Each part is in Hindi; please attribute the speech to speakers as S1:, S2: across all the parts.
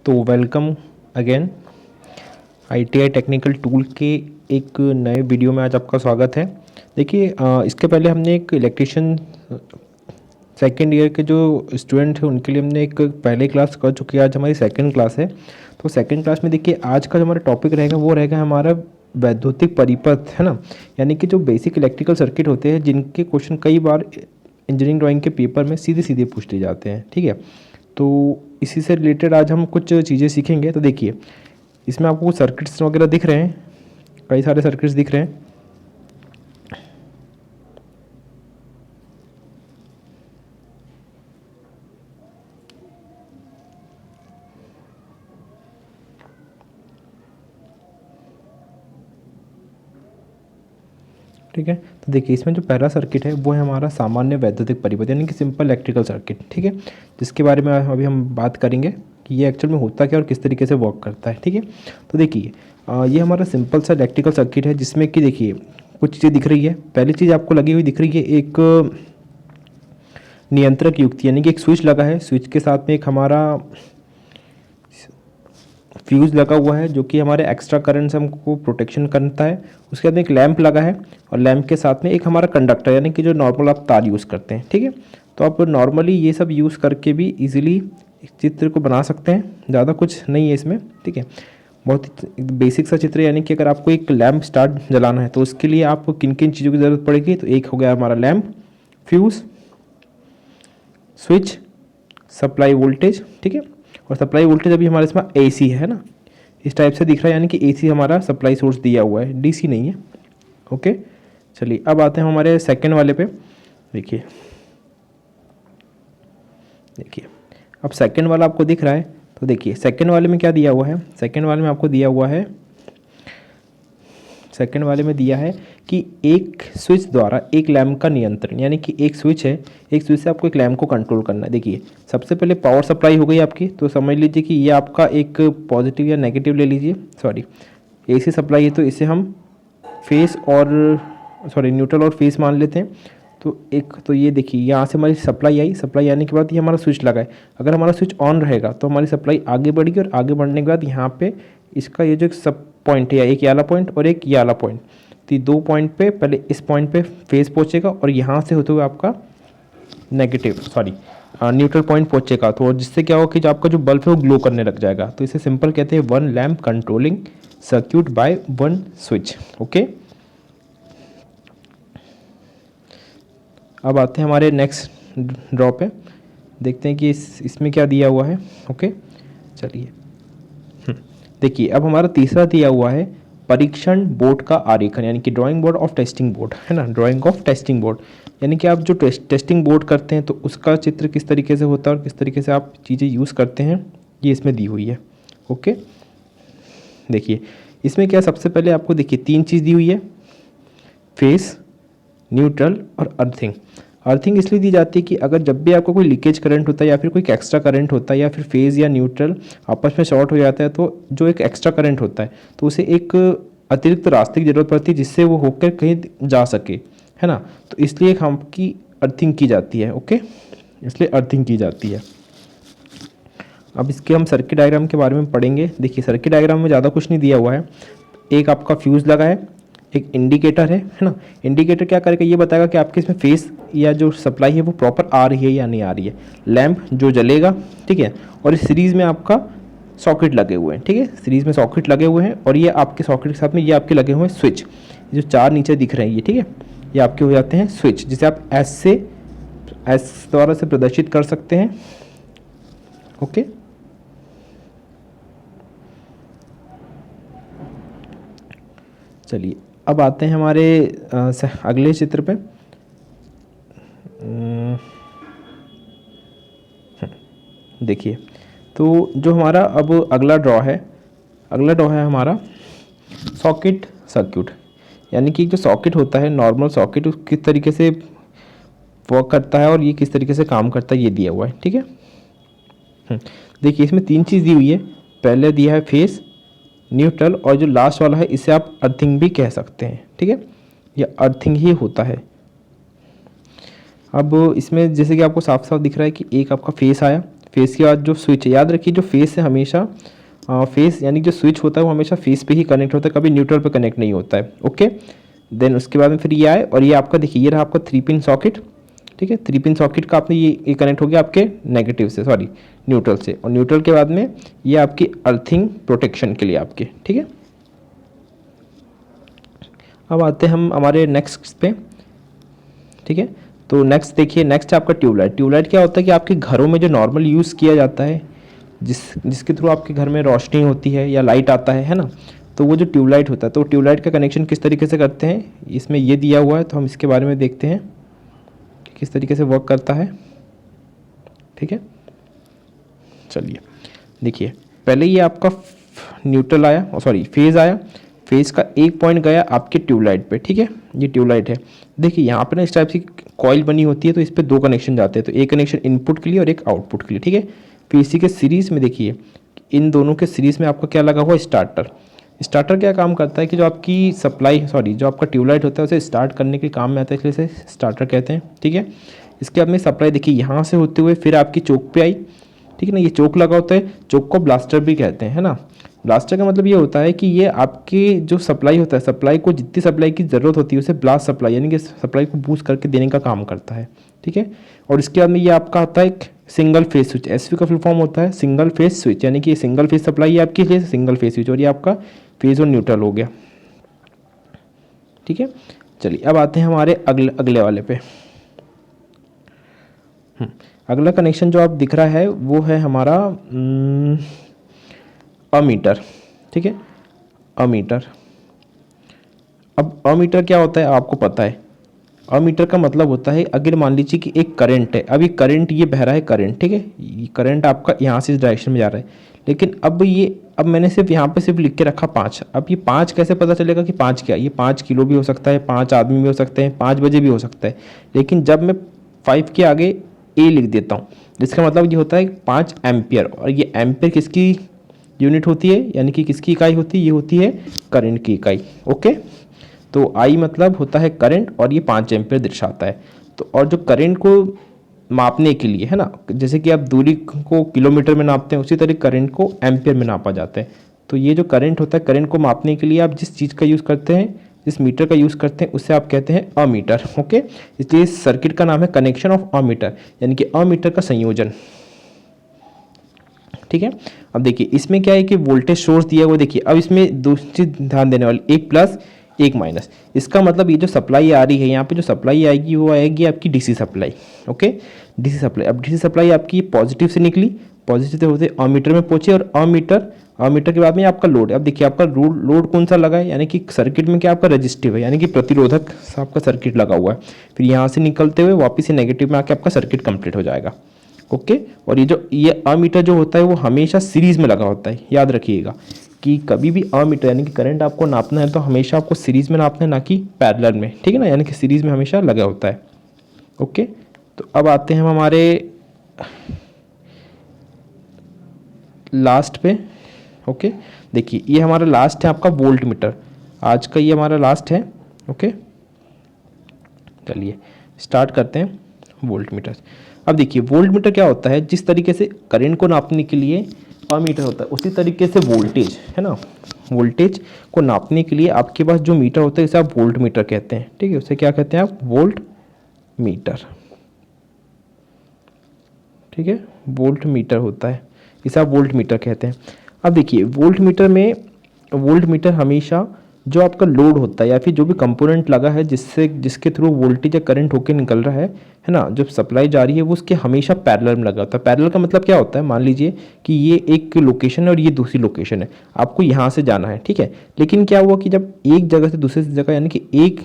S1: तो welcome again ITI technical tool के एक नए वीडियो में आज आपका स्वागत है। देखिए इसके पहले हमने एक इलेक्ट्रिशियन सेकेंड ईयर के जो स्टूडेंट हैं उनके लिए हमने एक पहले क्लास कर चुके हैं। आज हमारी सेकंड क्लास है। तो सेकंड क्लास में देखिए आज का जो हमारा टॉपिक रहेगा वो रहेगा हमारा वैद्युतिक परिपथ, है ना। यानी कि जो बेसिक इलेक्ट्रिकल सर्किट होते हैं जिनके क्वेश्चन कई बार इंजीनियरिंग ड्राइंग के पेपर में सीधे सीधे पूछ लिए जाते हैं, ठीक है। तो इसी से रिलेटेड आज हम कुछ चीज़ें सीखेंगे। तो देखिए इसमें आपको सर्किट्स वगैरह दिख रहे हैं, कई सारे सर्किट्स दिख रहे हैं। ठीक है, तो देखिए इसमें जो पहला सर्किट है वो है हमारा सामान्य वैद्युतिक परिपथ यानी कि सिंपल इलेक्ट्रिकल सर्किट, ठीक है, जिसके बारे में अभी हम बात करेंगे कि ये एक्चुअल में होता क्या और किस तरीके से वर्क करता है, ठीक है। तो देखिए ये हमारा सिंपल सा इलेक्ट्रिकल सर्किट है जिसमें कि देखिए कुछ चीज़ें दिख रही है। पहली चीज़ आपको लगी हुई दिख रही है एक नियंत्रक युक्त, यानी कि एक स्विच लगा है। स्विच के साथ में एक हमारा फ्यूज़ लगा हुआ है जो कि हमारे एक्स्ट्रा करंट से हमको प्रोटेक्शन करता है। उसके बाद में एक लैंप लगा है और लैंप के साथ में एक हमारा कंडक्टर यानी कि जो नॉर्मल आप तार यूज़ करते हैं, ठीक है। तो आप नॉर्मली ये सब यूज़ करके भी इजीली चित्र को बना सकते हैं, ज़्यादा कुछ नहीं है इसमें, ठीक है। बहुत बेसिक सा चित्र है। यानी कि अगर आपको एक लैंप स्टार्ट जलाना है तो उसके लिए आपको किन किन चीज़ों की ज़रूरत पड़ेगी, तो एक हो गया हमारा lamp, fuse, switch, supply voltage, ठीक है। और सप्लाई वोल्टेज अभी हमारे इसमें एसी है ना, इस टाइप से दिख रहा है, यानी कि एसी हमारा सप्लाई सोर्स दिया हुआ है, डीसी नहीं है। ओके, चलिए अब आते हैं हमारे सेकंड वाले पे। देखिए देखिए अब सेकंड वाला आपको दिख रहा है। तो देखिए सेकंड वाले में क्या दिया हुआ है, सेकंड वाले में आपको दिया हुआ है, सेकंड वाले में दिया है कि एक स्विच द्वारा एक लैंप का नियंत्रण, यानी कि एक स्विच है, एक स्विच से आपको एक लैंप को कंट्रोल करना है। देखिए सबसे पहले पावर सप्लाई हो गई आपकी, तो समझ लीजिए कि ये आपका एक पॉजिटिव या नेगेटिव ले लीजिए, सॉरी एसी सप्लाई है तो इसे हम फेस और न्यूट्रल और फेस मान लेते हैं। तो एक तो ये देखिए यहाँ से हमारी सप्लाई आई, सप्लाई आने के बाद ये हमारा स्विच लगा है। अगर हमारा स्विच ऑन रहेगा तो हमारी सप्लाई आगे बढ़ेगी और आगे बढ़ने के बाद यहाँ पे इसका ये जो सब पॉइंट है, या एक ये वाला पॉइंट और एक ये वाला पॉइंट, तो ये दो पॉइंट पे पहले इस पॉइंट पे फेस पहुँचेगा और यहाँ से होते हुए आपका न्यूट्रल पॉइंट पहुँचेगा। तो जिससे क्या होगा कि जो आपका जो बल्ब है वो ग्लो करने लग जाएगा। तो इसे सिंपल कहते हैं one lamp controlling circuit by one switch. Okay, अब आते हैं हमारे नेक्स्ट ड्रॉ पे, देखते हैं कि इसमें क्या दिया हुआ है। ओके चलिए देखिए अब हमारा तीसरा दिया हुआ है परीक्षण बोर्ड का आरेखन, यानी कि drawing board of testing board, है ना, ड्राइंग ऑफ टेस्टिंग बोर्ड। यानी कि आप जो टेस्टिंग बोर्ड करते हैं तो उसका चित्र किस तरीके से होता है और किस तरीके से आप चीज़ें यूज़ करते हैं, ये इसमें दी हुई है। ओके देखिए इसमें क्या, सबसे पहले आपको देखिए तीन चीज़ दी हुई है, फेस, न्यूट्रल और अर्थिंग। अर्थिंग इसलिए दी जाती है कि अगर जब भी आपको कोई लीकेज करंट होता है या फिर कोई एक्स्ट्रा करंट होता है या फिर फेज़ या न्यूट्रल आपस में शॉर्ट हो जाता है तो जो एक एक्स्ट्रा करंट होता है तो उसे एक अतिरिक्त रास्ते की ज़रूरत पड़ती है जिससे वो होकर कहीं जा सके, है ना। तो इसलिए हमकी अर्थिंग की जाती है। ओके, इसलिए अर्थिंग की जाती है। अब इसके हम सर्किट डायग्राम के बारे में पढ़ेंगे। देखिए सर्किट डायग्राम में ज़्यादा कुछ नहीं दिया हुआ है, एक आपका फ्यूज़ लगा है, एक इंडिकेटर है ना। इंडिकेटर क्या करेगा, ये बताएगा कि आपके इसमें फेस या जो सप्लाई है वो प्रॉपर आ रही है या नहीं आ रही है। लैंप जो जलेगा, ठीक है, और इस सीरीज़ में आपका सॉकेट लगे हुए हैं, ठीक है, सीरीज़ में सॉकेट लगे हुए हैं और ये आपके सॉकेट के साथ में ये आपके लगे हुए हैं स्विच, जो चार नीचे दिख रहे हैं ये, ठीक है, ये आपके हो जाते हैं स्विच, जिसे आप एस द्वारा से प्रदर्शित कर सकते हैं। ओके चलिए अब आते हैं हमारे अगले चित्र पे। देखिए तो जो हमारा अब अगला ड्रॉ है, अगला ड्रॉ है हमारा सॉकेट सर्क्यूट, यानी कि जो सॉकेट होता है नॉर्मल सॉकेट किस तरीके से वर्क करता है और ये किस तरीके से काम करता है ये दिया हुआ है, ठीक है। देखिए इसमें तीन चीज़ दी हुई है, पहले दिया है फेस, न्यूट्रल और जो लास्ट वाला है इसे आप अर्थिंग भी कह सकते हैं, ठीक है, या अर्थिंग ही होता है। अब इसमें जैसे कि आपको साफ साफ दिख रहा है कि एक आपका फेस आया, फेस के बाद जो स्विच है, याद रखिए जो फेस है हमेशा फेस यानी जो स्विच होता है वो हमेशा फेस पे ही कनेक्ट होता है, कभी न्यूट्रल पे कनेक्ट नहीं होता है। ओके, देन उसके बाद में फिर ये आए और ये आपका देखिए, ये रहा आपका 3 पिन सॉकेट। ठीक है, 3 पिन सॉकेट का आपने ये कनेक्ट हो गया आपके नेगेटिव से, सॉरी न्यूट्रल से, और न्यूट्रल के बाद में ये आपकी अर्थिंग प्रोटेक्शन के लिए आपके। ठीक है, अब आते हैं हम हमारे नेक्स्ट पे। ठीक है, तो नेक्स्ट देखिए, नेक्स्ट है आपका ट्यूबलाइट। ट्यूबलाइट क्या होता है कि आपके घरों में जो नॉर्मल यूज़ किया जाता है, जिसके थ्रू आपके घर में रोशनी होती है या लाइट आता है ना, तो वो जो ट्यूबलाइट होता है, तो ट्यूबलाइट का कनेक्शन किस तरीके से करते हैं, इसमें ये दिया हुआ है, तो हम इसके बारे में देखते हैं कि किस तरीके से वर्क करता है। ठीक है, चलिए देखिए, पहले ये आपका न्यूट्रल आया, सॉरी फेज़ आया, फेज़ का एक पॉइंट गया आपके ट्यूबलाइट पे। ठीक है, ये ट्यूबलाइट है, देखिए यहाँ पे ना इस टाइप की कॉइल बनी होती है, तो इस पे 2 कनेक्शन जाते हैं, तो एक कनेक्शन इनपुट के लिए और एक आउटपुट के लिए। ठीक है, फिर इसी के सीरीज़ में देखिए, इन दोनों के सीरीज़ में आपका क्या लगा हुआ, स्टार्टर। स्टार्टर क्या काम करता है कि जो आपकी सप्लाई, सॉरी जो आपका ट्यूबलाइट होता है उसे स्टार्ट करने के काम में आता है, इसलिए इसे स्टार्टर कहते हैं। ठीक है, इसके बाद में सप्लाई देखिए यहाँ से होते हुए फिर आपकी चोक पे आई। ठीक है ना, ये चोक लगा होता है, चोक को ब्लास्टर भी कहते हैं, है ना। ब्लास्टर का मतलब ये होता है कि ये आपकी जो सप्लाई होता है, सप्लाई को जितनी सप्लाई की ज़रूरत होती है उसे ब्लास्ट सप्लाई यानी कि सप्लाई को बूस्ट करके देने का काम करता है। ठीक है, और इसके बाद में ये आपका आता है एक सिंगल फेज स्विच। एसवी का फुल फॉर्म होता है सिंगल फेज स्विच, यानी कि सिंगल फेज सप्लाई है आपकी, लिए सिंगल फेज स्विच, और ये आपका फेज और न्यूट्रल हो गया। ठीक है, चलिए अब आते हैं हमारे अगले वाले पे। अगला कनेक्शन जो आप दिख रहा है वो है हमारा अमीटर। ठीक है, अमीटर। अब अमीटर क्या होता है आपको पता है, अमीटर का मतलब होता है अगर मान लीजिए कि एक करंट है, अभी करंट ये बह रहा है करंट, ठीक है, ये करंट आपका यहाँ से इस डायरेक्शन में जा रहा है, लेकिन अब मैंने सिर्फ यहाँ पे सिर्फ लिख के रखा 5। अब ये 5 कैसे पता चलेगा कि 5 क्या, ये 5 किलो भी हो सकता है, 5 आदमी भी हो सकते हैं, 5 बजे भी हो सकता है, लेकिन जब मैं 5 के आगे ए लिख देता हूँ, जिसका मतलब ये होता है 5 एम्पियर, और ये एम्पियर किसकी यूनिट होती है, यानी कि किसकी इकाई होती है, ये होती है करंट की इकाई। ओके, तो आई मतलब होता है करंट और ये 5 एम्पियर दर्शाता है। तो और जो करंट को मापने के लिए है ना, जैसे कि आप दूरी को किलोमीटर में नापते हैं, उसी तरह करंट को एम्पियर में नापा जाता है। तो ये जो करंट होता है, करंट को मापने के लिए आप जिस चीज़ का यूज़ करते हैं, जिस मीटर का यूज़ करते हैं, उससे आप कहते हैं अमीटर। ओके, इसलिए इस सर्किट का नाम है कनेक्शन ऑफ अमीटर, यानी कि अमीटर का संयोजन। ठीक है, अब देखिए इसमें क्या है कि वोल्टेज सोर्स दिया हुआ, देखिए अब इसमें दो चीज ध्यान देने वाली, एक प्लस एक माइनस। इसका मतलब ये जो सप्लाई आ रही है यहाँ पे, जो सप्लाई आएगी वो आएगी आपकी DC supply. Okay, DC supply. अब डीसी सप्लाई आपकी पॉजिटिव से निकली, पॉजिटिव से होते अमीटर में पहुंचे, और अमीटर के बाद में आपका लोड। अब देखिए आपका लोड कौन सा लगा है, यानी कि सर्किट में क्या आपका रजिस्टिव है, यानी कि प्रतिरोधक आपका सर्किट लगा हुआ है। फिर यहाँ से निकलते हुए वापिस से नेगेटिव में आके आपका सर्किट कंप्लीट हो जाएगा। ओके, और ये अमीटर जो होता है वो हमेशा सीरीज में लगा होता है। याद रखिएगा कि कभी भी अमीटर यानी कि करंट आपको नापना है तो हमेशा आपको सीरीज में नापना है, ना कि पैरेलल में। ठीक है ना, यानी कि सीरीज में हमेशा लगा होता है। ओके, तो अब आते हैं हम हमारे लास्ट पे। ओके, देखिए ये हमारा लास्ट है आपका वोल्ट मीटर, आज का ये हमारा लास्ट है। ओके, चलिए स्टार्ट करते हैं वोल्ट मीटर। अब देखिए वोल्ट मीटर क्या होता है, जिस तरीके से करंट को नापने के लिए अमीटर होता है, उसी तरीके से वोल्टेज है ना, वोल्टेज को नापने के लिए आपके पास जो मीटर होता है इसे आप वोल्ट मीटर कहते हैं। ठीक है, उसे क्या कहते हैं आप, वोल्ट मीटर। ठीक है, वोल्ट मीटर होता है, इसे आप वोल्ट मीटर कहते हैं। अब देखिए वोल्ट मीटर हमेशा जो आपका लोड होता है या फिर जो भी कंपोनेंट लगा है जिसके थ्रू वोल्टेज या करंट होकर निकल रहा है ना, जब सप्लाई जा रही है वो उसके हमेशा पैरेलल में लगा होता है। पैरेलल का मतलब क्या होता है, मान लीजिए कि ये एक लोकेशन है और ये दूसरी लोकेशन है, आपको यहाँ से जाना है। ठीक है, लेकिन क्या हुआ कि जब एक जगह से दूसरी जगह, यानी कि एक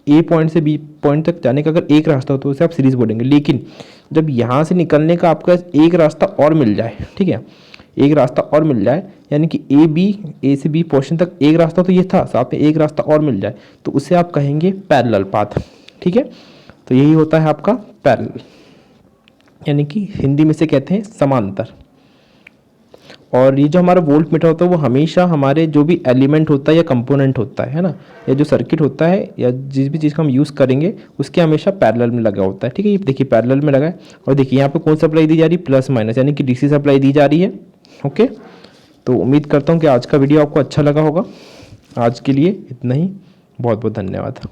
S1: ए पॉइंट से बी पॉइंट तक जाने का अगर एक रास्ता हो तो उसे आप सीरीज बोलेंगे, लेकिन जब यहाँ से निकलने का आपका एक रास्ता और मिल जाए, ठीक है, एक रास्ता और मिल जाए, यानी कि ए से बी पोर्शन तक एक रास्ता तो ये था, साथ में एक रास्ता और मिल जाए, तो उसे आप कहेंगे पैरेलल पाथ। ठीक है, तो यही होता है आपका पैरेलल, यानी कि हिंदी में से कहते हैं समांतर। और ये जो हमारा वोल्ट मीटर होता है वो हमेशा हमारे जो भी एलिमेंट होता है या कंपोनेंट होता है ना, या जो सर्किट होता है या जिस भी चीज़ का हम यूज़ करेंगे उसके हमेशा पैरेलल में लगा होता है। ठीक है, ये देखिए पैरेलल में लगा है। और देखिए यहाँ पे कौन सप्लाई दी जा रही है, प्लस माइनस, यानी कि डीसी सप्लाई दी जा रही है। ओके, तो उम्मीद करता हूँ कि आज का वीडियो आपको अच्छा लगा होगा। आज के लिए इतना ही, बहुत बहुत धन्यवाद।